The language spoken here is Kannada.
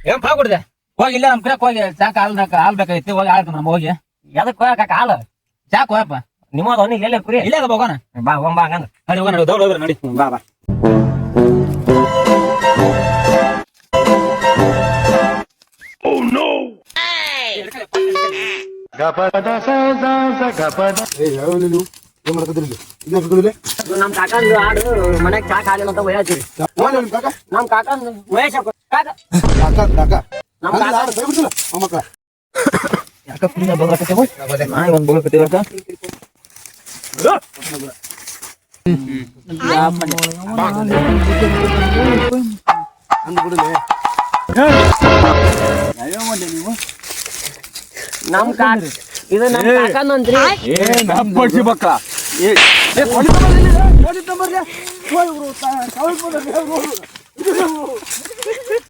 ಏನ್ ಫಾ ಕೊಡ್ದೆ ಹೋಗಿ ಇಲ್ಲ ನಮ್ ಕಡೆ ಹೋಗಿ ಚಾಕ ಹಾಲ್ ಬೇಕಾಗಿತ್ತು ಹೋಗಿ ಹಾಳ್ಕ ನಮ್ಮ ಹೋಗಿ ಎದಕ್ ಕಾಕ ಹಾಲು ಚಾಕ್ ಹೋಯಪ್ಪ ನಿಮ್ಮದ ಅವನಿ ಇಲ್ಲೇ ಕುರಿ ಇಲ್ಲೇ ಅದ ಹೋಗೋಣ ಬಾ ಹೋಗ್ಬಾ ಹಂಗಂದ್ರ ನಡಿ ಹೋಗೋಣ ನಡಿ ದೌಡ್ ಹೋಗ್ರ ನಡಿ ಬಾ ಬಾ ನಮ್ ಕಾಕ ಆಡು ಮನ್ಯಾಗ ಚಾಕ್ ಹಾಲಿಲ್ಲ ಅಂತ ಒಯ್ಯಾತೀರಿ ನಮ್ ಕಾಕ ವಯಸ್ಸ ಕಾಕ ನಮ್ ಕಾಕ ಯಾಕ ಕುಂದ ಬಗಕತ್ತೇವ ನಾಯಿ ಒಂದ್ ಬಗಕತ್ತೇವ ನಮ್ ಕಾಕ ಇದು ನಮ್ ಕಾಕಂದ್ರಿ